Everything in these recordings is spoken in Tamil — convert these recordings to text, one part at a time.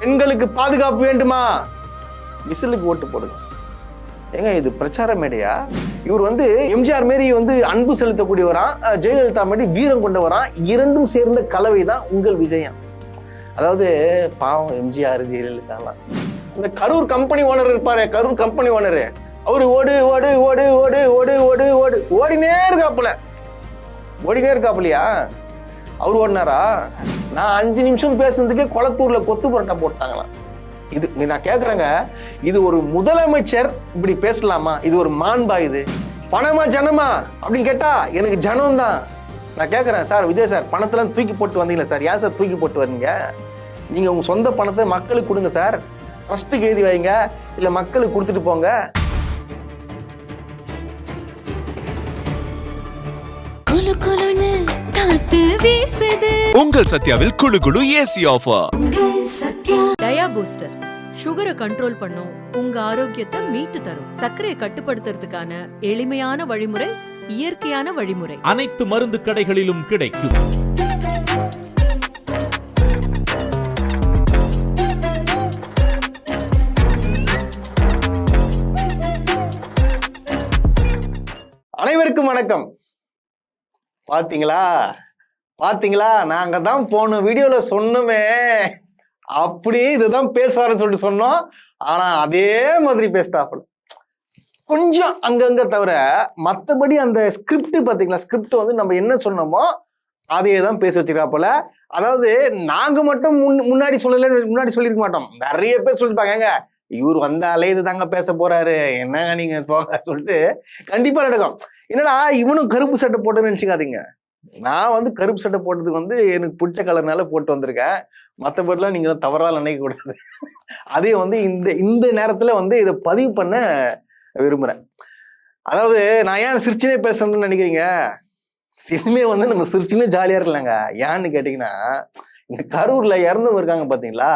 பெண்களுக்கு பாதுகாப்பு வேண்டுமா? விசிலுக்கு ஓட்டு போடுங்க. ஏங்க இது பிரச்சார மேடையா? இவர் வந்து எம்ஜிஆர் மாரி வந்து அன்பு செலுத்தக்கூடியவரா, ஜெயலலிதா மாரி வீரம் கொண்டவரா, இரண்டும் சேர்ந்த கலவை தான் உங்கள் விஜயம். அதாவது பாவம் எம்ஜிஆர் ஜெயலலிதாலாம். இந்த கரூர் கம்பெனி ஓனர் இருப்பாரு, கரூர் கம்பெனி ஓனரு, அவரு ஓடு ஓடு ஓடு ஓடு ஓடு ஓடு ஓடு ஓடினே இருக்காப்புலையா? அவரு ஓடினாரா? நான் 5 நிமிஷம் பேசுனதுக்கே கொளத்தூர்ல கொத்து புரட்டா போட்டாங்களாம். இது நான் கேக்குறேங்க, இது ஒரு முதலமைச்சர் இப்படி பேசலாமா? இது ஒரு மாண்பா? இது பணமா ஜனமா அப்படின்னு கேட்டா எனக்கு ஜனம் தான். நான் கேட்கறேன், சார் விஜய் சார் பணத்தெல்லாம் தூக்கி போட்டு வந்தீங்களா சார்? ஏன் சார் தூக்கி போட்டு வரீங்க? நீங்க உங்க சொந்த பணத்தை மக்களுக்கு கொடுங்க சார், ட்ரஸ்ட்டுக்கு எழுதி வைங்க, இல்ல மக்களுக்கு கொடுத்துட்டு போங்க. உங்கள் சத்யாவில் குளு குளு ஏசி ஆஃபர். டயா பூஸ்டர் சுகரை கண்ட்ரோல் பண்ணும், உங்க ஆரோக்கியத்தை மீட்டு தரும். சர்க்கரையை கட்டுப்படுத்துறதுக்கான எளிமையான வழிமுறை, இயற்கையான வழிமுறை. அனைத்து மருந்து கடைகளிலும் கிடைக்கும். அனைவருக்கும் வணக்கம். பாத்தீங்களா நாங்க தான் போன வீடியோல சொன்னோமே, அப்படியே இதுதான் பேசுவாருன்னு சொல்லிட்டு சொன்னோம். ஆனா அதே மாதிரி பேசிட்டாப்புல, கொஞ்சம் அங்கங்க தவிர மற்றபடி அந்த ஸ்கிரிப்ட் பாத்தீங்களா, ஸ்கிரிப்ட் வந்து நம்ம என்ன சொன்னோமோ அதையே தான் பேச வச்சிருக்காப்புல. அதாவது நாங்க மட்டும் முன்னாடி சொல்லியிருக்க மாட்டோம், நிறைய பேர் சொல்லிருப்பாங்க, இவர் வந்தாலே இது தாங்க பேச போறாரு, என்னங்க நீங்க போக சொல்லிட்டு கண்டிப்பா நடக்கும். என்னடா இவனும் கருப்பு சட்டை போட்டுன்னு நினைச்சுக்காதீங்க. நான் வந்து கருப்பு சட்டை போட்டதுக்கு வந்து எனக்கு பிடிச்ச கலர்னால போட்டு வந்திருக்கேன். மற்றபடிலாம் நீங்க தவறாக நினைக்க கூடாது. அதே வந்து இந்த நேரத்துல வந்து இதை பதிவு பண்ண விரும்புறேன். அதாவது நான் ஏன் சிரிச்சுனே பேசுறேன்னு நினைக்கிறீங்க? சினிமே வந்து நம்ம சிரிச்சுனே ஜாலியா இருக்கலாங்க. ஏன்னு கேட்டீங்கன்னா, இந்த கரூர்ல இறந்தவங்க இருக்காங்க பாத்தீங்களா,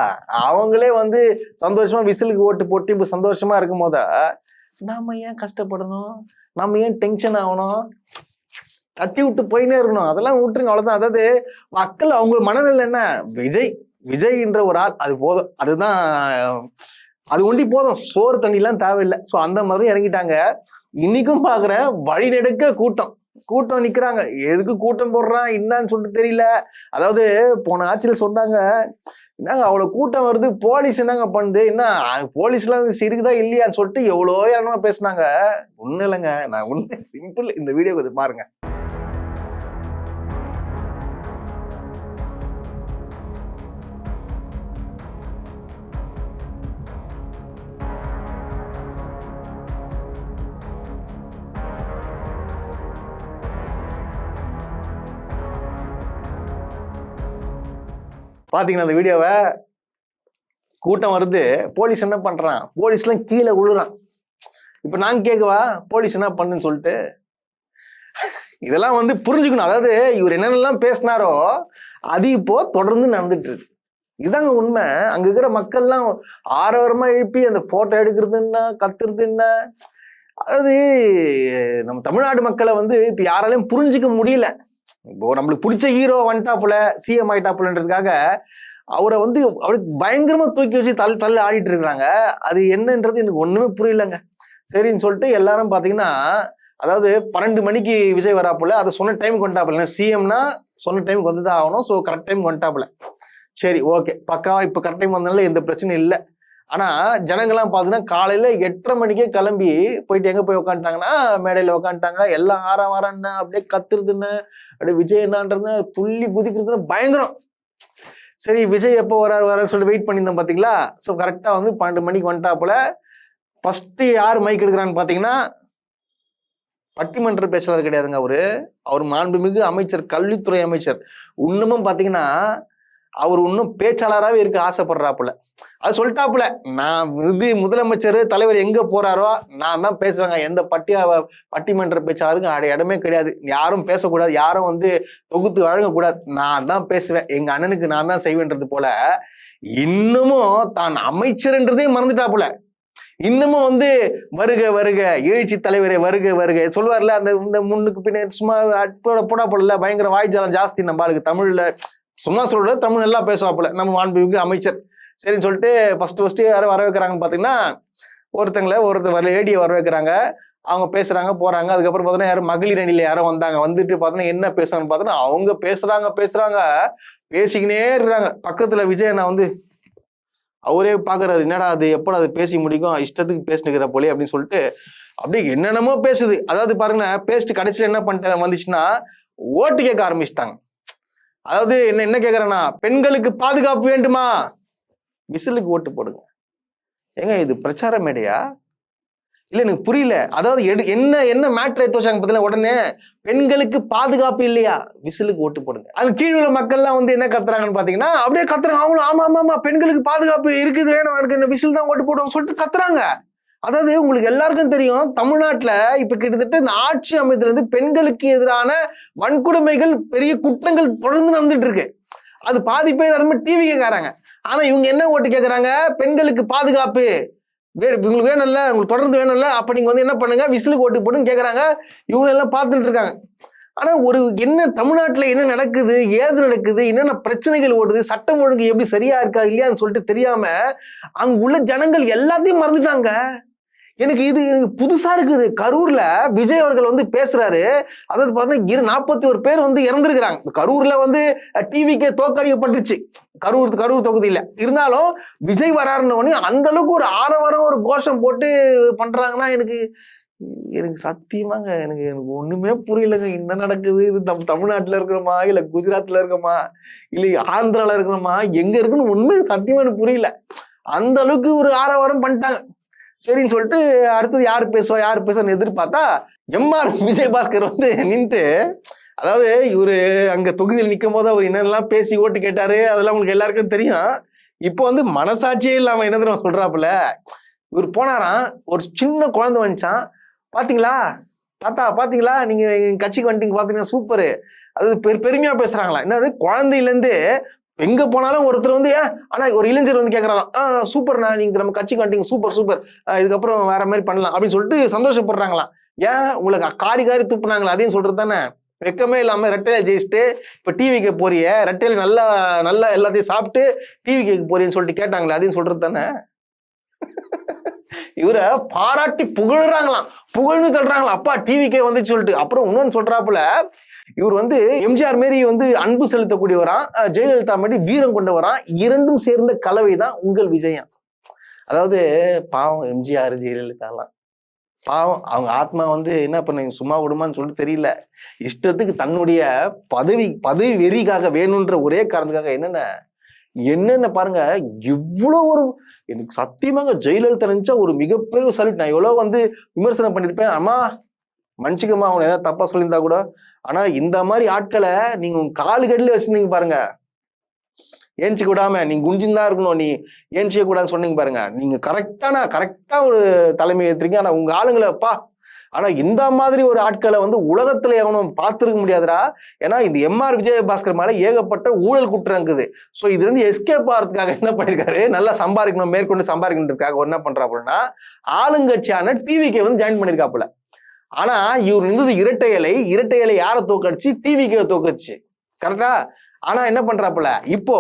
அவங்களே வந்து சந்தோஷமா விசிலுக்கு ஓட்டு போட்டு இப்ப சந்தோஷமா இருக்கும் போத நாம ஏன் கஷ்டப்படணும், நம்ம ஏன் டென்ஷன் ஆகணும், தட்டி விட்டு போயினே இருக்கணும், அதெல்லாம் விட்டுருங்க, அவ்வளவுதான். அதாவது மக்கள் அவங்க மனநிலை என்ன, விஜய்ன்ற ஒரு ஆள் அது போதும், அதுதான், அது ஒண்டி போதும், சோறு தண்ணி எல்லாம் தேவையில்லை. ஸோ அந்த மாதிரி இறங்கிட்டாங்க. இன்னைக்கும் பாக்குறேன் வழி நெடுக்க கூட்டம் நிக்கிறாங்க. எதுக்கு கூட்டம் போடுறான் என்னன்னு சொல்லிட்டு தெரியல. அதாவது போன ஆட்சியில சொன்னாங்க, என்னங்க அவ்வளவு கூட்டம் வருது, போலீஸ் என்னங்க பண்ணுது, என்ன போலீஸ் எல்லாம் இருக்குதா இல்லையான்னு சொல்லிட்டு எவ்வளோ யாருமா பேசினாங்க. ஒண்ணு இல்லைங்க, நான் ஒண்ணு சிம்பிள், இந்த வீடியோ கொஞ்சம் பாருங்க. பாத்தீங்கன்னா அந்த வீடியோவை, கூட்டம் வருது, போலீஸ் என்ன பண்றான், போலீஸ் எல்லாம் கீழே விழுறான். இப்ப நாங்க கேட்கவா போலீஸ் என்ன பண்ணுன்னு சொல்லிட்டு? இதெல்லாம் வந்து புரிஞ்சுக்கணும். அதாவது இவர் என்னென்னலாம் பேசினாரோ அது இப்போ தொடர்ந்து நடந்துட்டு இருக்கு. இதுதாங்க உண்மை. அங்க இருக்கிற மக்கள்லாம் ஆரவாரமா எழுப்பி அந்த போட்டோ எடுக்கிறது என்ன, கத்துறது என்ன, அதாவது நம்ம தமிழ்நாடு மக்களை வந்து இப்ப யாராலையும் புரிஞ்சுக்க முடியல. இப்போ நம்மளுக்கு பிடிச்ச ஹீரோ வந்துட்டாப்புல, சிஎம் ஆயிட்டாப்புலன்றதுக்காக அவரை வந்து அவருக்கு பயங்கரமா தூக்கி வச்சு தள்ளி ஆடிட்டு இருக்கிறாங்க. அது என்னன்றது எனக்கு ஒண்ணுமே புரியலங்க. சரின்னு சொல்லிட்டு எல்லாரும் பாத்தீங்கன்னா, அதாவது 12 மணிக்கு விஜய் வராப்புல, அதை சொன்ன டைமுக்கு வந்துட்டாப்புல. சிஎம்னா சொன்ன டைமுக்கு வந்துதான் ஆகணும். ஸோ கரெக்ட் டைமுக்கு வந்துட்டாப்புல. சரி ஓகே, பக்காவா இப்ப கரெக்ட் டைம் வந்தனால எந்த பிரச்சனையும் இல்லை. ஆனா ஜனங்கள்லாம் பாத்தீங்கன்னா காலையில 8:30 மணிக்கே கிளம்பி போயிட்டு எங்க போய் உட்காந்துட்டாங்கன்னா, மேடையில உட்காந்துட்டாங்க. எல்லாம் ஆரம் என்ன அப்படியே கத்துறதுன்னு, அப்படியே விஜய் என்னன்றது துள்ளி குதிக்கிறதுன்னு பயங்கரம். சரி விஜய் எப்போ வரான்னு சொல்லிட்டு வெயிட் பண்ணியிருந்தோம் பாத்தீங்களா. ஸோ கரெக்டா வந்து 12 மணிக்கு வந்துட்டாப்புல. ஃபர்ஸ்ட் யார் மைக் எடுக்கிறான்னு பாத்தீங்கன்னா, பட்டிமன்ற பேச்சாளர் கிடையாதுங்க அவர் மாண்புமிகு அமைச்சர், கல்வித்துறை அமைச்சர். இன்னமும் பாத்தீங்கன்னா அவர் இன்னும் பேச்சாளராகவே இருக்க ஆசைப்படுறாப்புல. அது சொல்லிட்டாப்புல, நான் இது முதலமைச்சர் தலைவர் எங்க போறாரோ நான் தான் பேசுவேங்க, எந்த பட்டிமன்ற பேச்சாளருக்கு இடமே கிடையாது, யாரும் பேசக்கூடாது, யாரும் வந்து தொகுத்து வழங்கக்கூடாது, நான் தான் பேசுவேன், எங்க அண்ணனுக்கு நான் தான் செய்வேன்றது போல இன்னமும் தான் அமைச்சர்ன்றதே மறந்துட்டாப்புல. இன்னமும் வந்து வருக வருக எழுச்சி தலைவரே வருக வருக சொல்லுவார்ல, அந்த இந்த முன்னுக்கு பின்ன சும்மா போடா போடல, பயங்கர வாய்ஜாலம் ஜாஸ்தி நம்ம ஆளுக்கு. தமிழ்ல சும்மா சொல்ற, தமிழ் நல்லா பேசுவாப்புல நம்ம மாண்புமிகு அமைச்சர். சரின்னு சொல்லிட்டு ஃபர்ஸ்ட் யாரும் வர வைக்கிறாங்கன்னு பாத்தீங்கன்னா ஒருத்தர் லேடியை வர வைக்கிறாங்க. அவங்க பேசுறாங்க போறாங்க. அதுக்கப்புறம் பார்த்தீங்கன்னா யாரும் மகளிர் அணியில யாரோ வந்தாங்க. வந்துட்டு பார்த்தீங்கன்னா என்ன பேசுறாங்கன்னு பார்த்தீங்கன்னா அவங்க பேசுறாங்க பேசிக்கினே இருக்கிறாங்க. பக்கத்துல விஜய் அண்ணா வந்து அவரே பாக்குறாரு, என்னடா அது எப்படா அது பேசி முடிக்கும், இஷ்டத்துக்கு பேசினுக்கிற போலே அப்படின்னு சொல்லிட்டு அப்படியே என்னென்னமோ பேசுது. அதாவது பாருங்க, பேசிட்டு கடைசியில் என்ன பண்ணிட்டு வந்துச்சுன்னா ஓட்டு கேட்க ஆரம்பிச்சிட்டாங்க. அதாவது என்ன கேட்கறேன்னா, பெண்களுக்கு பாதுகாப்பு வேண்டுமா, விசிலுக்கு ஓட்டு போடுங்க. ஏங்க இது பிரச்சார மேடையா? இல்ல எனக்கு புரியல. அதாவது என்ன மேட்ரு எடுத்து வச்சாங்க பார்த்தீங்களா, உடனே பெண்களுக்கு பாதுகாப்பு இல்லையா, விசிலுக்கு ஓட்டு போடுங்க. அது கீழ் உள்ள மக்கள்லாம் வந்து என்ன கத்துறாங்கன்னு பாத்தீங்கன்னா, அப்படியே கத்துறாங்க. அவங்களும் ஆமா பெண்களுக்கு பாதுகாப்பு இருக்குது, வேணும் எனக்கு இந்த விசில் தான் ஓட்டு போடுவாங்க சொல்லிட்டு கத்துறாங்க. அதாவது உங்களுக்கு எல்லாருக்கும் தெரியும், தமிழ்நாட்டுல இப்ப கிட்டத்தட்ட இந்த ஆட்சி அமைத்துல இருந்து பெண்களுக்கு எதிரான வன்கொடுமைகள், பெரிய குற்றங்கள் தொடர்ந்து நடந்துட்டு இருக்கு. அது பாதி பேர் எல்லாருமே டிவி கேட்கறாங்க. ஆனா இவங்க என்ன ஓட்டு கேட்கறாங்க, பெண்களுக்கு பாதுகாப்பு உங்களுக்கு வேணும்ல, உங்களுக்கு தொடர்ந்து வேணும்ல, அப்ப நீங்க வந்து என்ன பண்ணுங்க, விசிலுக்கு ஓட்டு போட்டுன்னு கேட்கறாங்க. இவங்க எல்லாம் பார்த்துட்டு இருக்காங்க. ஆனா என்ன தமிழ்நாட்டுல என்ன நடக்குது, ஏது நடக்குது, என்னென்ன பிரச்சனைகள் ஓடுது, சட்டம் ஒழுங்கு எப்படி சரியா இருக்கா இல்லையான்னு சொல்லிட்டு தெரியாம அங்க உள்ள ஜனங்கள் எல்லாத்தையும் மறந்துட்டாங்க. எனக்கு இது புதுசா இருக்குது. கரூர்ல விஜய் அவர்கள் வந்து பேசுறாரு. அதாவது பாத்தீங்கன்னா 41 பேர் வந்து இறந்துருக்கிறாங்க. கரூர்ல வந்து டிவிக்கே தோற்கடிக்கப்பட்டுச்சு, கரூர் தொகுதியில. இருந்தாலும் விஜய் வராருன்னு அந்த அளவுக்கு ஒரு ஆரவாரம் ஒரு கோஷம் போட்டு பண்றாங்கன்னா எனக்கு சத்தியமாங்க எனக்கு ஒண்ணுமே புரியலங்க. என்ன நடக்குது, இது நம்ம தமிழ்நாட்டுல இருக்கிறோமா இல்ல குஜராத்ல இருக்கோமா இல்ல ஆந்திரால இருக்கிறோமா, எங்க இருக்குன்னு உண்மை சத்தியமா எனக்கு புரியல. அந்த அளவுக்கு ஒரு ஆரவாரம் பண்ணிட்டாங்க. சரின்னு சொல்லிட்டு அடுத்தது யாரு பேசுவான்னு எதிர்பார்த்தா எம்ஆர் விஜயபாஸ்கர் வந்து நின்று, அதாவது இவரு அங்க தொகுதியில் நிற்கும் போது அவர் என்னெல்லாம் பேசி ஓட்டு கேட்டாரு அதெல்லாம் உங்களுக்கு எல்லாருக்கும் தெரியும். இப்போ வந்து மனசாட்சியே இல்லாம என்ன தெரியும் சொல்றாப்புல, இவர் போனாராம், ஒரு சின்ன குழந்தை வந்துச்சான், பாத்தீங்களா தாத்தா பாத்தீங்களா நீங்க கட்சிக்கு வந்துட்டீங்க பாத்தீங்கன்னா சூப்பரு, அது பெருமையா பேசுறாங்களா. என்னது குழந்தையில இருந்து எங்க போனாலும் ஒருத்தர் வந்து ஆனா ஒரு இளைஞர் வந்து கேட்கறாராம், சூப்பர்ண்ணா நீங்க நம்ம கட்சிக்கு வந்துட்டீங்க, சூப்பர் இதுக்கப்புறம் வேற மாதிரி பண்ணலாம் அப்படின்னு சொல்லிட்டு சந்தோஷப்படுறாங்களாம். ஏன் உங்களுக்கு காரி துப்புனாங்களா, அதையும் சொல்றது தானே. வெக்கமே இல்லாம ரெட்டையில ஜெயிச்சுட்டு இப்ப டிவிக்கு போறிய, ரெட்டையில நல்லா எல்லாத்தையும் சாப்பிட்டு டிவிக்கு போறியன்னு சொல்லிட்டு கேட்டாங்களே, அதையும் சொல்றது தானே. இவரை பாராட்டி புகழ்ந்து தள்ளுறாங்களாம், அப்பா டிவிக்கே வந்துச்சு சொல்லிட்டு. அப்புறம் இன்னொன்னு சொல்றாப்புல, இவர் வந்து எம்ஜிஆர் மாரி வந்து அன்பு செலுத்தக்கூடியவரான், ஜெயலலிதா மாதிரி வீரம் கொண்டவரான், இரண்டும் சேர்ந்த கலவை தான் உங்கள் விஜயம். அதாவது பாவம் எம்ஜிஆர் ஜெயலலிதா எல்லாம் பாவம், அவங்க ஆத்மா வந்து என்ன பண்ண சும்மா விடுமான்னு சொல்லிட்டு தெரியல. இஷ்டத்துக்கு தன்னுடைய பதவி வெறிக்காக வேணும்ன்ற ஒரே காரணத்துக்காக என்னென்ன பாருங்க. இவ்வளவு ஒரு எனக்கு சத்தியமாங்க ஜெயலலிதா நினைச்சா ஒரு மிகப்பெரிய சல்யூட். நான் எவ்வளவு வந்து விமர்சனம் பண்ணிருப்பேன், அம்மா மன்னிச்சுக்கம்மா அவனை ஏதாவது தப்பா சொல்லியிருந்தா கூட. ஆனா இந்த மாதிரி ஆட்களை நீங்க உங்க காலுக்கடியில வச்சிருந்தீங்க பாருங்க, ஏஞ்சி கூடாம நீங்க குஞ்சின்னு இருக்கணும், நீ ஏஞ்சிக்க கூடாதுன்னு சொன்னீங்க பாருங்க, நீங்க கரெக்டா ஒரு தலைமை ஏற்றுறீங்க. ஆனா உங்க ஆளுங்களப்பா, ஆனா இந்த மாதிரி ஒரு ஆட்களை வந்து உலகத்துல எவனும் பார்த்துருக்க முடியாதுடா. ஏன்னா இந்த எம்ஆர் விஜயபாஸ்கர் மேல ஏகப்பட்ட ஊழல் குற்றம் இருக்குது. ஸோ இது வந்து எஸ்கேப் ஆகிறதுக்காக என்ன பண்ணிருக்காரு, நல்லா சம்பாதிக்கணும், மேற்கொண்டு சம்பாதிக்கணுன்றதுக்காக என்ன பண்றாப்புலன்னா ஆளுங்கட்சியான டிவிக்கு வந்து ஜாயின் பண்ணிருக்காப்புல. ஆனா இவர் இருந்தது இரட்டை இலை யாரை தோக்கடிச்சு, டிவிக்கு தோக்கடிச்சு, கரெக்டா. ஆனா என்ன பண்றாப்புல, இப்போ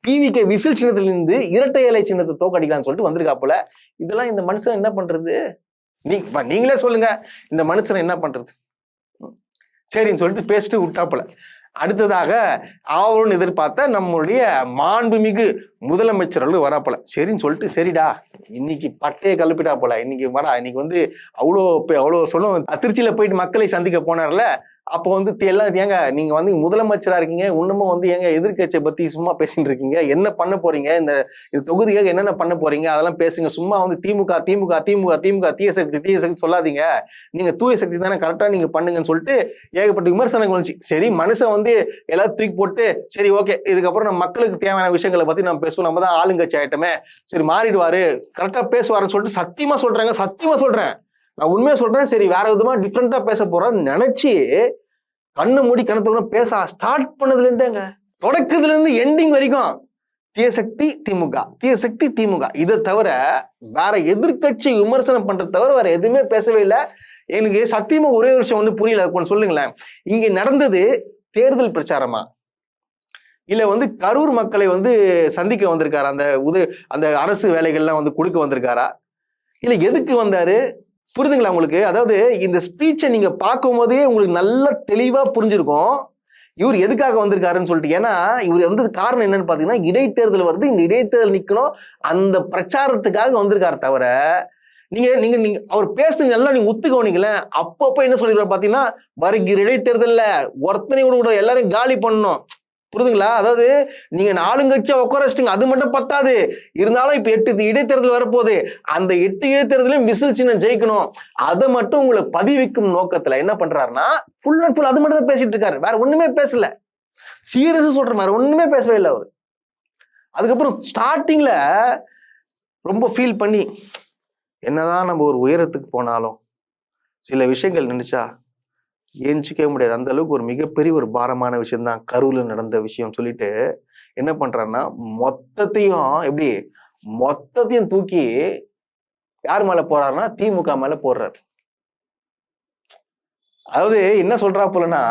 டிவிக்கு விசில் சின்னத்துல இருந்து இரட்டை இலை சின்னத்தை தோக்கடிக்கலாம்னு சொல்லிட்டு வந்திருக்காப்புல. இதெல்லாம் இந்த மனுஷன் என்ன பண்றது, நீங்களே சொல்லுங்க, இந்த மனுஷன் என்ன பண்றது. சரின்னு சொல்லிட்டு பேசிட்டு விட்டாப்புல. அடுத்ததாக அவருன்னு எதிர்பார்த்த நம்மளுடைய மாண்புமிகு முதலமைச்சர்கள் வராப்போல. சரின்னு சொல்லிட்டு சரிடா இன்னைக்கு பட்டையை கலப்பிட்டா போல, இன்னைக்கு இன்னைக்கு வந்து அவ்வளோ சொல்லும். திருச்சியில போயிட்டு மக்களை சந்திக்க போனார்ல, அப்போ வந்து எல்லாம் ஏங்க நீங்க வந்து முதலமைச்சரா இருக்கீங்க, இன்னமும் வந்து ஏங்க எதிர்கட்சியை பத்தி சும்மா பேசிட்டு இருக்கீங்க, என்ன பண்ண போறீங்க, இந்த தொகுதிக்காக என்னென்ன பண்ண போறீங்க அதெல்லாம் பேசுங்க, சும்மா வந்து திமுக தீய சக்தி சொல்லாதீங்க, நீங்க தூய சக்தி தானே, கரெக்டா நீங்க பண்ணுங்கன்னு சொல்லிட்டு ஏகப்பட்ட விமர்சனங்கள் வந்துச்சு. சரி மனுஷன் வந்து எல்லாரும் தூக்கி போட்டு சரி ஓகே இதுக்கப்புறம் நம்ம மக்களுக்கு தேவையான விஷயங்களை பத்தி நம்ம பேசுவோம், நம்ம தான் ஆளுங்கட்சி ஆயிட்டமே, சரி மாறிடுவாரு, கரெக்டா பேசுவாருன்னு சொல்லிட்டு சத்தியமா சொல்றேன், நான் உண்மையா சொல்றேன். சரி வேற விதமா டிஃப்ரெண்டா பேச போறேன்னு நினைச்சு கண்ணு மூடி கணத்துக்கு பேச ஸ்டார்ட் பண்ணதுல இருந்தேங்க, தொடக்கத்துல இருந்து எண்டிங் வரைக்கும் தீயசக்தி திமுக இதை தவிர வேற எதிர்கட்சி விமர்சனம் பண்றத தவிர வேற எதுவுமே பேசவே இல்லை. எனக்கு சத்தியமா ஒரே விஷயம் வந்து புரியல, கொஞ்சம் சொல்லுங்களேன். இங்க நடந்தது தேர்தல் பிரச்சாரமா இல்ல வந்து கரூர் மக்களை வந்து சந்திக்க வந்திருக்காரா, அந்த அரசு வேலைகள்லாம் வந்து கொடுக்க வந்திருக்காரா, இல்ல எதுக்கு வந்தாரு? புரியுதுங்களா உங்களுக்கு? அதாவது இந்த ஸ்பீச்சை நீங்க பார்க்கும் போதே உங்களுக்கு நல்லா தெளிவா புரிஞ்சிருக்கும் இவர் எதுக்காக வந்திருக்காருன்னு சொல்லிட்டு. ஏன்னா இவர் வந்து காரணம் என்னன்னு பாத்தீங்கன்னா, இடைத்தேர்தல் வருது, இந்த இடைத்தேர்தல் நிக்கணும், அந்த பிரச்சாரத்துக்காக வந்திருக்காரு தவிர, நீங்க நீங்க நீங்க அவர் பேசுனது எல்லாம் நீங்க ஒத்துக்கவனீங்களே, அப்பப்ப என்ன சொல்லிடுவார் பாத்தீங்கன்னா, வருகிற இடைத்தேர்தல்ல ஒருத்தனை கூட எல்லாரும் காலி பண்ணணும். புரியுதுங்களா? அதாவது நீங்க ஆளுங்கட்சியா உட்கார வச்சுட்டீங்க, அது மட்டும் பத்தாது, இருந்தாலும் இப்ப 8 இடைத்தேர்தல் வரப்போகுது, அந்த 8 இடைத்தேர்தலையும் விசில் சின்னம் ஜெயிக்கணும், அதை மட்டும் உங்களை பதிவிக்கும் நோக்கத்துல என்ன பண்றாருன்னா ஃபுல் அண்ட் ஃபுல் அது மட்டும் தான் பேசிட்டு இருக்காரு, வேற ஒண்ணுமே பேசல. சீரியஸா சொல்ற மாதிரி ஒண்ணுமே பேசவே இல்லை அவரு. அதுக்கப்புறம் ஸ்டார்டிங்ல ரொம்ப ஃபீல் பண்ணி, என்னதான் நம்ம ஒரு உயரத்துக்கு போனாலும் சில விஷயங்கள் நினைச்சா ஏஞ்சிக்கவே முடியாது, அந்த அளவுக்கு ஒரு மிகப்பெரிய ஒரு பாரமான விஷயம் தான் கரூர்ல நடந்த விஷயம் சொல்லிட்டு என்ன பண்றாருன்னா, மொத்தத்தையும் தூக்கி யார் மேல போறாருன்னா திமுக மேல போடுறாரு. அதாவது என்ன சொல்றா போலன்னா,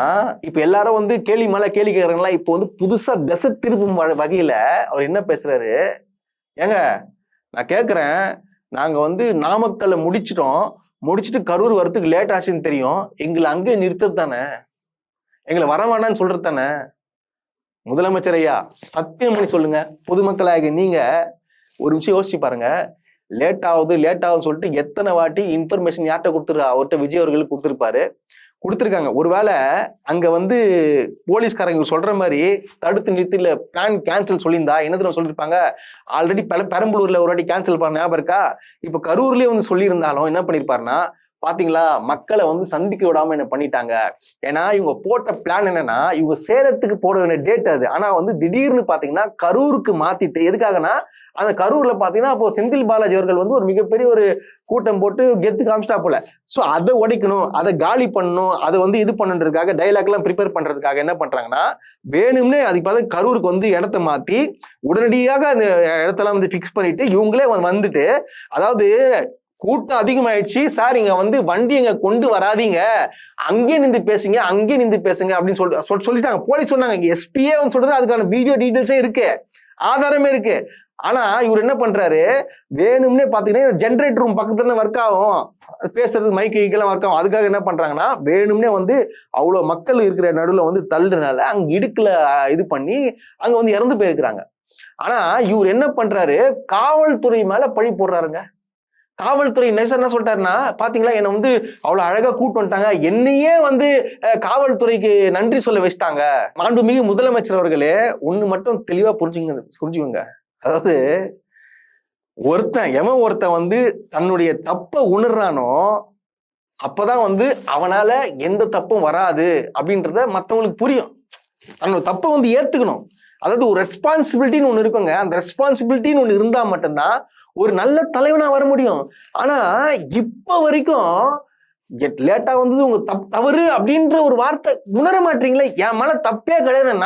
இப்ப எல்லாரும் வந்து கேள்வி மேல கேள்வி கேட்கறாங்களா, இப்போ வந்து புதுசா திசை திருப்பும் வகையில அவர் என்ன பேசுறாரு, ஏங்க நான் கேட்கிறேன், நாங்க வந்து நாமக்கல்ல முடிச்சுட்டு கரூர் வரத்துக்கு லேட் ஆச்சுன்னு தெரியும், எங்களை அங்கே நிறுத்தது தானே, எங்களை வர வேண்டாம்னு சொல்றது தானே. முதலமைச்சர் ஐயா சத்தியம் பண்ணி சொல்லுங்க, பொதுமக்களாக நீங்க ஒரு விஷயம் யோசிச்சு பாருங்க, லேட் ஆகுதுன்னு சொல்லிட்டு எத்தனை வாட்டி இன்ஃபர்மேஷன் யார்கிட்ட கொடுத்துருக்கா, அவர்கிட்ட விஜய் அவர்களுக்கு கொடுத்துருக்காங்க. ஒருவேளை அங்க வந்து போலீஸ்காரங்க சொல்ற மாதிரி தடுத்து நிறுத்தில பிளான் கேன்சல் சொல்லியிருந்தா என்ன சொல்லியிருப்பாங்க, ஆல்ரெடி பெரம்பலூர்ல ஒரு வாட்டி கேன்சல் பண்ண ஞாபகம் இருக்கா, இப்ப கரூர்லயே வந்து சொல்லியிருந்தாலும் என்ன பண்ணிருப்பாருன்னா, பாத்தீங்களா மக்களை வந்து சந்திக்க விடாம என்ன பண்ணிட்டாங்க. ஏன்னா இவங்க போட்ட பிளான் என்னன்னா, இவங்க சேலத்துக்கு போட வேண்டிய டேட் அது, ஆனா வந்து திடீர்னு பாத்தீங்கன்னா கரூருக்கு மாத்திட்டு, எதுக்காகனா அந்த கரூர்ல பாத்தீங்கன்னா அப்போ செந்தில் பாலாஜி அவர்கள் வந்து ஒரு மிகப்பெரிய ஒரு கூட்டம் போட்டு கெத்து காமிச்சிட்டா போல. சோ அதை உடைக்கணும், அதை காலி பண்ணணும், அதை வந்து இது பண்ணுறதுக்காக டைலாக் எல்லாம் ப்ரிப்பேர் பண்றதுக்காக என்ன பண்றாங்கன்னா, வேணும்னே அதுக்கு பார்த்து கரூருக்கு வந்து இடத்த மாத்தி உடனடியாக அந்த இடத்தெல்லாம் வந்து பிக்ஸ் பண்ணிட்டு இவங்களே வந்துட்டு, அதாவது கூட்டம் அதிகமாயிடுச்சு சார், இங்க வந்து வண்டி எங்க கொண்டு வராதீங்க, அங்கே நின்று பேசுங்க அப்படின்னு சொல்லிட்டாங்க. போலீஸ் சொன்னாங்க, எஸ்பியே வந்து சொல்றாரு, அதுக்கான வீடியோ டீடைல்ஸே இருக்கு, ஆதாரமே இருக்கு. ஆனா இவர் என்ன பண்றாரு, வேணும்னே பாத்தீங்கன்னா ஜென்ரேட்டர் ரூம் பக்கத்துல ஒர்க் ஆகும், பேசுறதுக்கு மைக்கெல்லாம் ஒர்க் ஆகும், அதுக்காக என்ன பண்றாங்கன்னா வேணும்னே வந்து அவ்வளவு மக்கள் இருக்கிற நடுவுல வந்து தள்ளுறதுனால அங்க இடுக்குல இது பண்ணி அங்க வந்து இறந்து போயிருக்கிறாங்க. ஆனா இவர் என்ன பண்றாரு, காவல்துறை மேல பழி போடுறாருங்க. காவல்துறை என்ன சொல்லிட்டாருன்னா, பாத்தீங்களா என்ன வந்து அவ்வளவு அழகா கூட்டு வந்துட்டாங்க, என்னையே வந்து காவல்துறைக்கு நன்றி சொல்ல வச்சுட்டாங்க. மாண்புமிகு முதலமைச்சர் அவர்களே ஒண்ணு மட்டும் தெளிவா புரிஞ்சுக்கோங்க, அதாவது ஒருத்தன் வந்து தன்னுடைய தப்ப உணர்றானோ அப்பதான் வந்து அவனால எந்த தப்பும் வராது அப்படின்றத மத்தவங்களுக்கு புரியும். தன்னோட தப்பை வந்து ஏத்துக்கணும். அதாவது ஒரு ரெஸ்பான்சிபிலிட்டின்னு ஒண்ணு இருக்குங்க, அந்த ரெஸ்பான்சிபிலிட்டின்னு ஒண்ணு இருந்தா மட்டும்தான் ஒரு நல்ல தலைவனா வர முடியும். ஆனா இப்ப வரைக்கும் லேட்டா வந்தது உங்க தவறு அப்படின்ற ஒரு வார்த்தை உணர மாட்டீங்களே. என் மேல தப்பே கிடையாது, நான்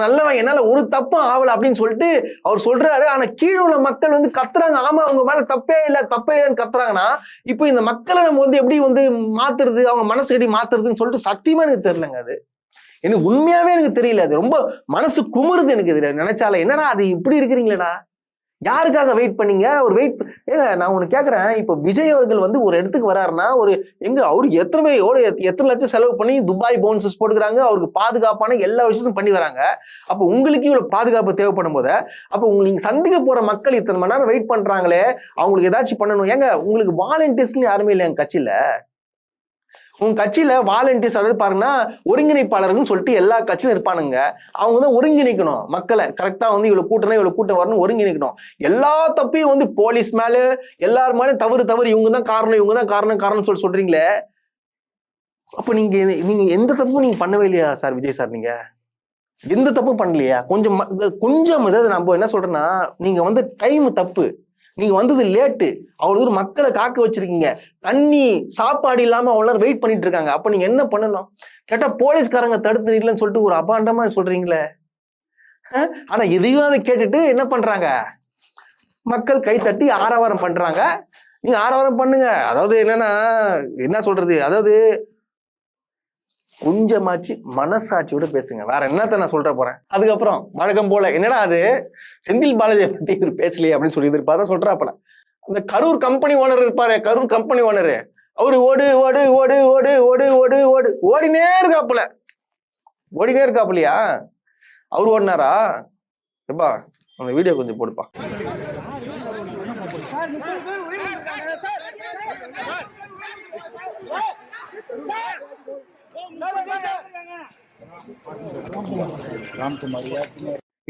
நல்லவன், என்னால ஒரு தப்பும் ஆகல அப்படின்னு சொல்லிட்டு அவர் சொல்றாரு. ஆனா கீழே உள்ள மக்கள் வந்து கத்துறாங்க, ஆமா அவங்க மேல தப்பே இல்லைன்னு கத்துறாங்கன்னா, இப்போ இந்த மக்களை நம்ம வந்து எப்படி வந்து மாத்துறது, அவங்க மனசு எப்படி மாத்துறதுன்னு சொல்லிட்டு சத்தியமா எனக்கு தெரியலங்க. அது எனக்கு உண்மையாவே எனக்கு தெரியல. அது ரொம்ப மனசு குமுறுது எனக்கு இது நினைச்சாலே. என்னடா அது இப்படி இருக்கிறீங்களேடா, யாருக்காக வெயிட் பண்ணீங்க? ஒரு ஏங்க நான் ஒண்ணு கேக்குறேன், இப்ப விஜய் அவர்கள் வந்து ஒரு இடத்துக்கு வராருன்னா, அவரு எத்தனை லட்சம் செலவு பண்ணி துபாய் போனஸஸ் போட்டுக்கிறாங்க, அவருக்கு பாதுகாப்பான எல்லா விஷயத்தையும் பண்ணி வராங்க. அப்ப உங்களுக்கு இவ்வளவு பாதுகாப்பு தேவைப்படும் போது, அப்ப நீங்க சந்திக்க போற மக்கள் இத்தனை மணி நேரம் வெயிட் பண்றாங்களே, அவங்களுக்கு ஏதாச்சும் பண்ணணும். ஏங்க உங்களுக்கு வாலண்டியர்ஸ்னு யாருமே இல்லை எங்க கட்சியில. உங்க கட்சியில வாலண்டியர்ஸ், அதாவது பாருங்கன்னா ஒருங்கிணைப்பாளர்கள் சொல்லிட்டு எல்லா கட்சியிலும் இருப்பானுங்க, அவங்க தான் ஒருங்கிணைக்கணும் மக்களை. கரெக்டா வந்து இவ்வளவு கூட்டம் வரணும், ஒருங்கிணைக்கணும். எல்லா தப்பையும் வந்து போலீஸ் மேல எல்லாரும் மேலே தவறு இவங்க தான் காரணம் சொல்றீங்களே. அப்ப நீங்க எந்த தப்பும் நீங்க பண்ணவே இல்லையா சார்? விஜய் சார் நீங்க எந்த தப்பும் பண்ணலையா? கொஞ்சம் அதாவது நம்ம என்ன சொல்றேன்னா, நீங்க வந்து டைம் தப்பு, நீங்க வந்தது லேட்டு, அவ்வளவு தூரம் மக்களை காக்க வச்சிருக்கீங்க, தண்ணி சாப்பாடு இல்லாம அவ்வளவு வெயிட் பண்ணிட்டு இருக்காங்க. அப்ப நீங்க என்ன பண்ணணும் கேட்டா, போலீஸ்காரங்க தடுத்து நிறுத்தலன்னு சொல்லிட்டு ஒரு அபாண்டமா சொல்றீங்களே. ஆனா எதையும் அதை கேட்டுட்டு என்ன பண்றாங்க, மக்கள் கை தட்டி ஆரவாரம் பண்றாங்க. நீங்க ஆரவாரம் பண்ணுங்க. அதாவது என்னன்னா என்ன சொல்றது, அதாவது கொஞ்சமாச்சு மனசாட்சியோட பேசுங்க. வேற என்னத்த நான் சொல்ற போறேன். அதுக்கப்புறம் வழக்கம் போல என்னடா அது செந்தில் பாலாஜியை பத்தி இவர் பேசலையே அப்படின்னு சொல்லி எதிர்பார்த்தா சொல்றாப்பல. அந்த கரூர் கம்பெனி ஓனர் இருப்பாரு, கரூர் கம்பெனி ஓனரு, அவரு ஓடு ஓடு ஓடு ஓடு ஓடு ஓடு ஓடு ஓடினே இருக்காப்புலையா? அவரு ஓடினாரா? எப்பா அந்த வீடியோ கொஞ்சம் போடுப்பா.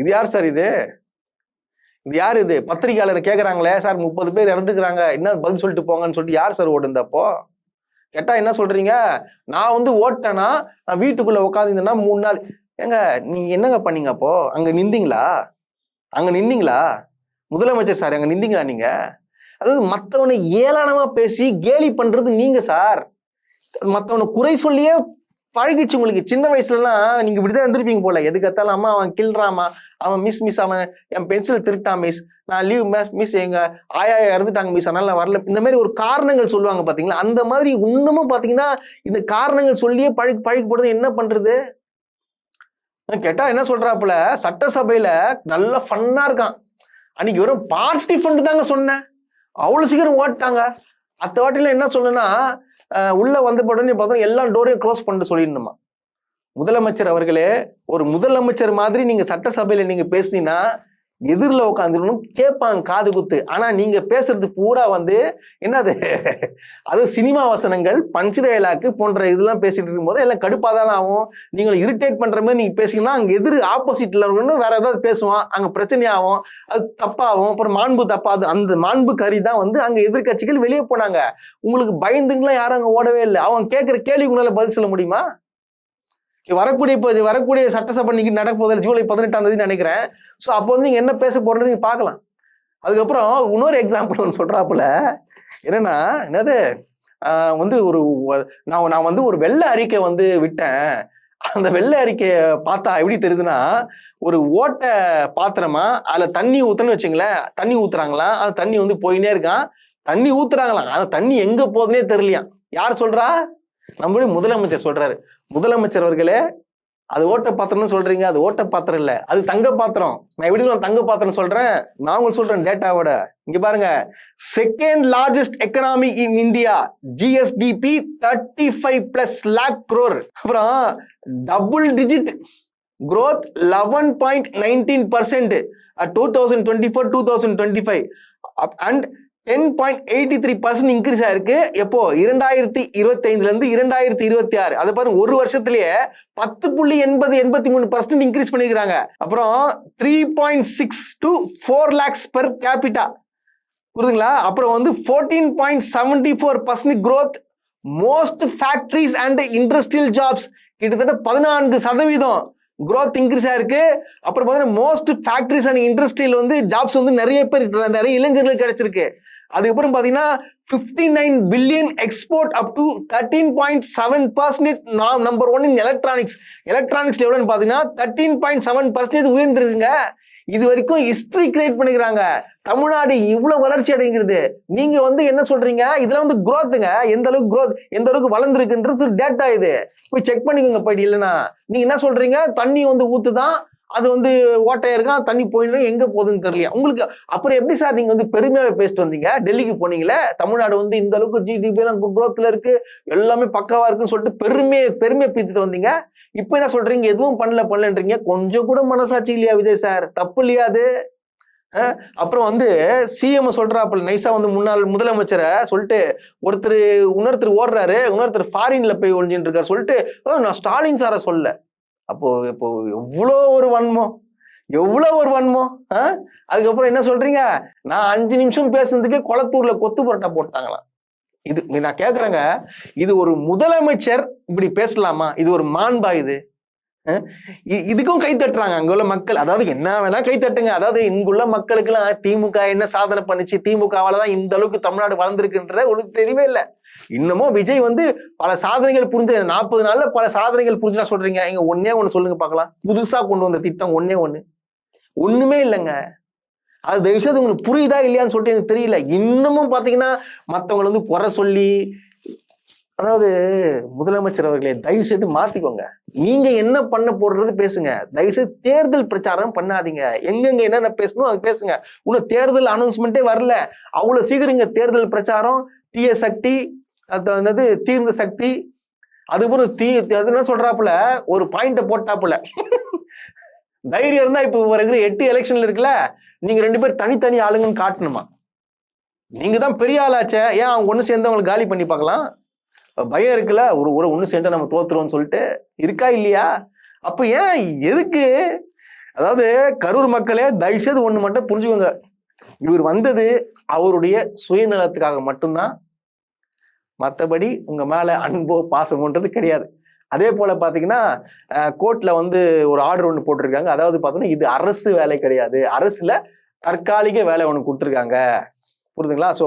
இது யார் சார்? இது யார்? இது பத்திரிகையாளர் கேக்குறாங்களே சார் 30 பேர் இறந்துக்கிறாங்க, என்ன பதில் சொல்லிட்டு போங்கன்னு சொல்லிட்டு யார் சார் ஓடுந்தப்போ கேட்டா என்ன சொல்றீங்க? நான் வந்து ஓட்டேன்னா நான் வீட்டுக்குள்ள உட்காந்துருந்தேன்னா 3 நாள். ஏங்க நீங்க என்னங்க பண்ணீங்க அப்போ? அங்க நின்னீங்களா? முதலமைச்சர் சார் அங்க நின்றீங்களா நீங்க? அதாவது மத்தவனை ஏளனமா பேசி கேலி பண்றது நீங்க சார். மத்தவனை குறை சொல்லியே பழகிச்சு உங்களுக்கு. சின்ன வயசுலலாம் நீங்க இப்படிதான் இருந்திருப்பீங்க போல. எதுக்கத்தாலும் அம்மா அவன் கில்றாமா, அவன் மிஸ் அவன் என் பென்சில் திருட்டான் மிஸ், நான் லீவ் மிஸ் எங்க ஆயா இறந்துட்டாங்க மிஸ், அதனால நான் வரல, இந்த மாதிரி ஒரு காரணங்கள் சொல்லுவாங்க பாத்தீங்களா? அந்த மாதிரி இன்னமும் பாத்தீங்கன்னா இந்த காரணங்கள் சொல்லியே பழகி போடுறது. என்ன பண்றது கேட்டா என்ன சொல்றாப்புல, சட்டசபையில நல்ல ஃபன்னா இருக்கான். அன்னைக்கு வெறும் பார்ட்டி ஃபண்ட் தாங்க சொன்னேன், அவ்வளவு சீக்கிரம் ஓட்டாங்க. அத்த வாட்டில என்ன சொன்னா உள்ள வந்த உடனே பார்த்தோம் எல்லா டோரையும் க்ளோஸ் பண்ணிட்டு சொல்லிடணுமா. முதலமைச்சர் அவர்களே, ஒரு முதலமைச்சர் மாதிரி நீங்க சட்டசபையில நீங்க பேசினீங்கன்னா எதிரில் உட்காந்துருக்கணும், கேட்பாங்க காது குத்து. ஆனா நீங்க பேசுறது பூரா வந்து என்னது, அது சினிமா வசனங்கள், பஞ்ச் டயலாக் போன்ற இதெல்லாம் பேசிட்டு இருக்கும் போது எல்லாம் கடுப்பாதானே ஆகும். நீங்களை இரிட்டேட் பண்ற மாதிரி நீங்க பேசிங்கன்னா அங்க எதிர் ஆப்போசிட்ல இருக்கணும் வேற ஏதாவது பேசுவான், அங்க பிரச்சனையாகும், அது தப்பாகும், அப்புறம் மாண்பு தப்பாது. அந்த மாண்பு கறி தான் வந்து அங்க எதிர்கட்சிகள் வெளியே போனாங்க. உங்களுக்கு பயந்துங்களாம் யாரும் அங்க ஓடவே இல்லை. அவங்க கேட்கிற கேள்விக்கு உங்களால பதில் சொல்ல முடியுமா? வரக்கூடிய சட்டசபை இன்னைக்கு நடக்க போதில்லை, ஜூலை 18ஆம் தேதி நினைக்கிறேன். ஸோ அப்போ வந்து நீங்க என்ன பேச போறது நீங்க பார்க்கலாம். அதுக்கப்புறம் இன்னொரு எக்ஸாம்பிள் ஒன்று சொல்றாப்புல, என்னன்னா என்னது வந்து நான் வந்து ஒரு வெள்ளை அறிக்கை வந்து விட்டேன். அந்த வெள்ளை அறிக்கையை பார்த்தா எப்படி தெரியுதுன்னா, ஒரு ஓட்ட பாத்திரமா அதுல தண்ணி ஊத்துன்னு வச்சுங்களேன், தண்ணி ஊத்துறாங்களா, அந்த தண்ணி வந்து போயினே இருக்கான், தண்ணி ஊத்துறாங்களாம், அந்த தண்ணி எங்க போகுதுன்னே தெரியலையாம். யார் சொல்றா? நம்மளுடைய முதலமைச்சர் சொல்றாரு. முதலமைச்சர் அவர்களே, அது ஓட்ட பாத்திரம் சொல்றீங்க, அது ஓட்ட பாத்திரம் இல்ல, அது தங்க பாத்திரம். நான் எப்படி தங்க பாத்திரம் சொல்றேன், நான் உங்களுக்கு சொல்றேன் டேட்டாவோட. இங்க பாருங்க, second largest economy in India, GSDP 35+ lakh crore. அப்புறம் double digit growth 11.19% 2024-2025 and 10.83% increase ஆயிருக்கு. எப்போ? 2025 இருந்து 2026. அதை பாருங்க, ஒரு வருஷத்திலேயே 10.83% இன்க்ரீஸ் பண்ணிருக்காங்க. அப்புறம் 3.6 to 4 lakhs per capita, புரியுதுங்களா? அப்புறம் வந்து 14.74% growth, most factories and industrial jobs, கிட்டத்தட்ட 14% growth இன்க்ரீஸ் ஆயிருக்கு. அப்புறம் பார்த்தீங்கன்னா மோஸ்ட் ஃபேக்டரிஸ் அண்ட் இண்டஸ்ட்ரியல் வந்து ஜாப்ஸ் வந்து நிறைய இளைஞர்களுக்கு கிடைச்சிருக்கு. அதுக்கப்புறம் பார்த்தீங்கன்னா 59 billion export up to 13.7%. Number 1 in electronics. எலக்ட்ரானிக்ஸ்ல எவ்வளோன்னு பார்த்தீங்கன்னா 13.7% உயர்ந்திருக்குங்க. இது வரைக்கும் ஹிஸ்டரி கிரியேட் பண்ணிக்கிறாங்க. தமிழ்நாடு இவ்வளவு வளர்ச்சி அடைகிறது. நீங்க வந்து என்ன சொல்றீங்க, இதெல்லாம் வந்து growthங்க, எந்த அளவுக்கு growth, எந்த அளவுக்கு வளர்ந்துருக்குன்றது டேட்டா. இது போய் செக் பண்ணிக்கோங்க போயிட்டு. இல்லைன்னா நீங்க என்ன சொல்றீங்க, தண்ணி வந்து ஊத்துதான், அது வந்து ஓட்டையா இருக்கான், தண்ணி போயிட்டு எங்க போகுதுன்னு தெரியல உங்களுக்கு. அப்புறம் எப்படி சார் நீங்க வந்து பெருமையாவே பேசிட்டு வந்தீங்க? டெல்லிக்கு போனீங்களே, தமிழ்நாடு வந்து இந்த அளவுக்கு ஜிடிபி எல்லாம் growthல இருக்கு, எல்லாமே பக்காவா இருக்குன்னு சொல்லிட்டு பெருமையை பீத்துட்டு வந்தீங்க. இப்ப என்ன சொல்றீங்க, எதுவும் பண்ணலன்றீங்க. கொஞ்சம் கூட மனசாட்சி இல்லையா விஜய் சார்? தப்பு இல்லையா அது? அப்புறம் வந்து சிஎம் சொல்றாப்புல நைஸா வந்து முன்னாள் முதலமைச்சரை சொல்லிட்டு இன்னொருத்தர் ஓடுறாரு, இன்னொருத்தர் ஃபாரின்ல போய் ஒழிஞ்சிட்டு இருக்காரு சொல்லிட்டு நான் ஸ்டாலின் சாரை சொல்ல. அப்போ எவ்வளோ ஒரு வன்மம். அதுக்கப்புறம் என்ன சொல்றீங்க, நான் 5 நிமிஷம் பேசுனதுக்கே குளத்தூர்ல கொத்து புரட்டா போட்டாங்களாம். இது நான் கேக்குறேங்க, இது ஒரு முதலமைச்சர் இப்படி பேசலாமா? இது ஒரு மாண்பா? இது இதுக்கும் கை தட்டுறாங்க அங்க உள்ள மக்கள். அதாவது என்ன வேணா கை தட்டுங்க. அதாவது இங்குள்ள மக்களுக்கு எல்லாம் திமுக என்ன சாதனை பண்ணிச்சு, திமுகவாலதான் இந்த அளவுக்கு தமிழ்நாடு வளர்ந்துருக்குன்ற ஒரு தெரியவே இல்லை. இன்னமும் விஜய் வந்து பல சாதனைகள் புரிஞ்சு 40 நாள்ல பல சாதனைகள் புரிஞ்சா சொல்றீங்க. இங்க ஒன்னே ஒண்ணு சொல்லுங்க பார்க்கலாம், புதுசா கொண்டு வந்த திட்டம் ஒண்ணுமே இல்லைங்க. அது தயவுசெய்து உங்களுக்கு புரியுதா இல்லையான்னு சொல்லிட்டு எனக்கு தெரியல. இன்னமும் பாத்தீங்கன்னா மத்தவங்களை வந்து குறை சொல்லி, அதாவது முதலமைச்சர் அவர்களே, தயவு செய்து மாத்திக்கோங்க. நீங்க என்ன பண்ண போடுறது பேசுங்க. தயவு செய்து தேர்தல் பிரச்சாரம் பண்ணாதீங்க. எங்கெங்க என்னென்ன பேசணும் அது பேசுங்க. இன்னும் தேர்தல் அனௌன்ஸ்மெண்ட்டே வரல, அவ்வளவு சீக்கிரம் இங்க தேர்தல் பிரச்சாரம், தீய சக்தி, அது தீர்ந்த சக்தி, அதுக்கப்புறம் அது என்ன சொல்றாப்புல, ஒரு பாயிண்ட போட்டாப்புல. தைரியம் இருந்தா இப்ப இருக்கிற 8 எலெக்ஷன்ல இருக்குல்ல, நீங்க 2 பேர் தனித்தனி ஆளுங்கன்னு காட்டணுமா? நீங்க தான் பெரிய ஆளாச்சே, ஏன் அவங்க ஒண்ணு சேர்ந்து அவங்களை காலி பண்ணி பார்க்கலாம்? பயம் இருக்குல்ல, ஒரு ஒண்ணு சேர்ந்து நம்ம தோத்துருவோம்னு சொல்லிட்டு இருக்கா இல்லையா? அப்ப ஏன் எதுக்கு? அதாவது கரூர் மக்களே, தயவு செய்து ஒண்ணு மட்டும் புரிஞ்சுக்கோங்க. இவர் வந்தது அவருடைய சுயநலத்துக்காக மட்டும்தான். மற்றபடி உங்க மேல அன்போ பாசமோன்றது கிடையாது. அதே போல பாத்தீங்கன்னா கோர்ட்ல ஒரு ஆர்டர் ஒண்ணு போட்டிருக்காங்க. அதாவது பாத்தீங்கன்னா இது அரசு வேலை கிடையாது, அரசுல தற்காலிக வேலை ஒண்ணு கொடுத்துருக்காங்க. புரியுதுங்களா? ஸோ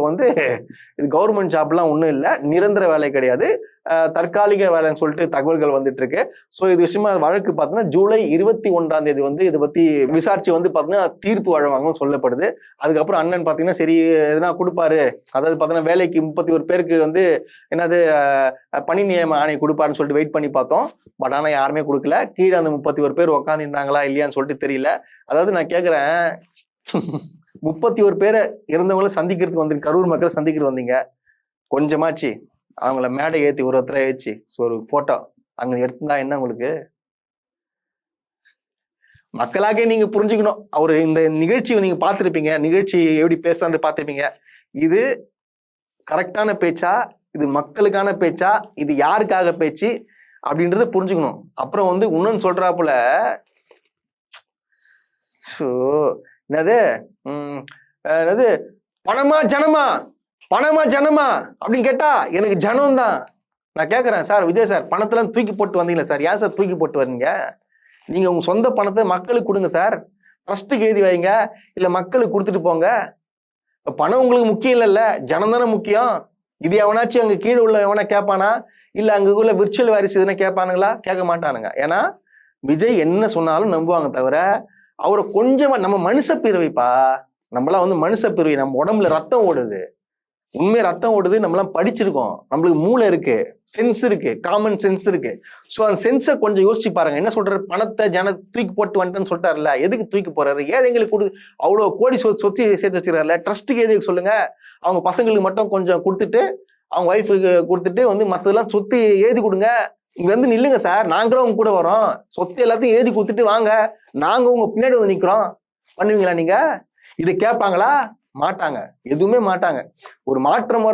இது கவர்மெண்ட் ஜாப்லாம் ஒன்றும் இல்லை, நிரந்தர வேலை கிடையாது, தற்காலிக வேலைன்னு சொல்லிட்டு தகவல்கள் வந்துட்டு இருக்கு. ஸோ இது விஷயமா வழக்கு பார்த்தீங்கன்னா ஜூலை 21 இதை பத்தி விசாரிச்சு பார்த்தீங்கன்னா தீர்ப்பு வழங்குவாங்கன்னு சொல்லப்படுது. அதுக்கப்புறம் அண்ணன் பார்த்தீங்கன்னா சரி எதனா கொடுப்பாரு, அதாவது பார்த்தீங்கன்னா வேலைக்கு 31 பேருக்கு என்னது பணி நியமன ஆணை கொடுப்பாருன்னு சொல்லிட்டு வெயிட் பண்ணி பார்த்தோம். பட் ஆனால் யாருமே கொடுக்கல. கீழே அந்த 31 பேர் உட்காந்துருந்தாங்களா இல்லையான்னு சொல்லிட்டு தெரியல. அதாவது நான் கேட்குறேன், 31 பேரை இறந்தவங்களை சந்திக்கிறதுக்கு கரூர் மக்களை சந்திக்கிறது வந்தீங்க, கொஞ்சமாச்சு அவங்கள மேடை ஏற்றி ஒருத்தரை ஏற்றி ஒரு போட்டோ அங்க எடுத்துருந்தா என்ன உங்களுக்கு? மக்களாக நீங்க புரிஞ்சுக்கணும். இந்த நிகழ்ச்சியை நீங்க பார்த்துருப்பீங்க, நிகழ்ச்சி எப்படி பேசுறான்னு பார்த்துருப்பீங்க. இது கரெக்டான பேச்சா, இது மக்களுக்கான பேச்சா, இது யாருக்காக பேச்சு அப்படின்றத புரிஞ்சுக்கணும். அப்புறம் இன்னொன்னு சொல்றாப்புல, என்னது பணமா ஜனமா, பணமா ஜனமா அப்படின்னு கேட்டா எனக்கு ஜனம் தான். நான் கேட்கறேன், சார் விஜய் சார் பணத்தெல்லாம் தூக்கி போட்டு வந்தீங்களா சார்? ஏன் சார் தூக்கி போட்டு வரீங்க? நீங்க உங்க சொந்த பணத்தை மக்களுக்கு கொடுங்க சார், ட்ரஸ்ட்டுக்கு எழுதி வைங்க, இல்ல மக்களுக்கு கொடுத்துட்டு போங்க. பணம் உங்களுக்கு முக்கியம் இல்லைல்ல, ஜனம் தானே முக்கியம். இது எவனாச்சும் அங்க கீழே உள்ள எவனா கேட்பானா, இல்ல அங்க உள்ள விர்ச்சுவல் வாரிசு எதுனா கேட்பானுங்களா? கேட்க மாட்டானுங்க. ஏன்னா விஜய் என்ன சொன்னாலும் நம்புவாங்க தவிர, அவரை கொஞ்சமா நம்ம மனுஷ பிறவிப்பா, நம்மளாம் மனுஷ பிறவி, நம்ம உடம்புல ரத்தம் ஓடுது, உண்மை ரத்தம் ஓடுது, நம்மளாம் படிச்சிருக்கோம், நம்மளுக்கு மூளை இருக்கு, சென்ஸ் இருக்கு, காமன் சென்ஸ் இருக்கு. ஸோ அந்த சென்ஸை கொஞ்சம் யோசிச்சு பாருங்க. என்ன சொல்றாரு, பணத்தை தூக்கி போட்டு வந்துட்டேன்னு சொல்லிட்டாருல, எதுக்கு தூக்கி போறாரு? ஏழைங்களுக்கு அவ்வளோ கோடி சொத்து சேர்த்து வச்சிருக்காருல, ட்ரஸ்ட்டுக்கு எதுக்கு சொல்லுங்க? அவங்க பசங்களுக்கு மட்டும் கொஞ்சம் கொடுத்துட்டு, அவங்க ஒய்ஃபுக்கு கொடுத்துட்டு மற்றதெல்லாம் சொத்து எழுதி கொடுங்க. இங்க நில்லுங்க சார், நாங்களும் உங்க கூட வரோம், சொத்து எல்லாத்தையும் எழுதி கொடுத்துட்டு வாங்க, நாங்க உங்க பின்னாடி நிக்கிறோம். பண்ணுவீங்களா நீங்க? இதை கேட்பாங்களா? மாட்டாங்க, எதுவுமே மாட்டாங்க. ஒரு மாற்றம்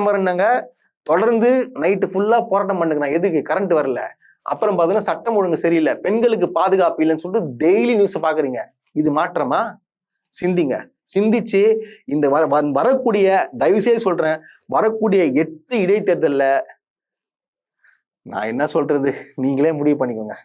வரனாங்க, தொடர்ந்து நைட்டு ஃபுல்லா போராட்டம் பண்ணுங்க. எதுக்கு? கரண்ட் வரல. அப்புறம் பாத்தீங்கன்னா சட்டம் ஒழுங்கு சரியில்லை, பெண்களுக்கு பாதுகாப்பு இல்லைன்னு சொல்லிட்டு டெய்லி நியூஸ் பாக்குறீங்க. இது மாற்றமா? சிந்திங்க. சிந்திச்சு இந்த வரக்கூடிய, தயவுசெய்து சொல்றேன், வரக்கூடிய 8 இடைத்தேர்தல்ல நான் என்ன சொல்றது, நீங்களே முடிவு பண்ணிக்கோங்க.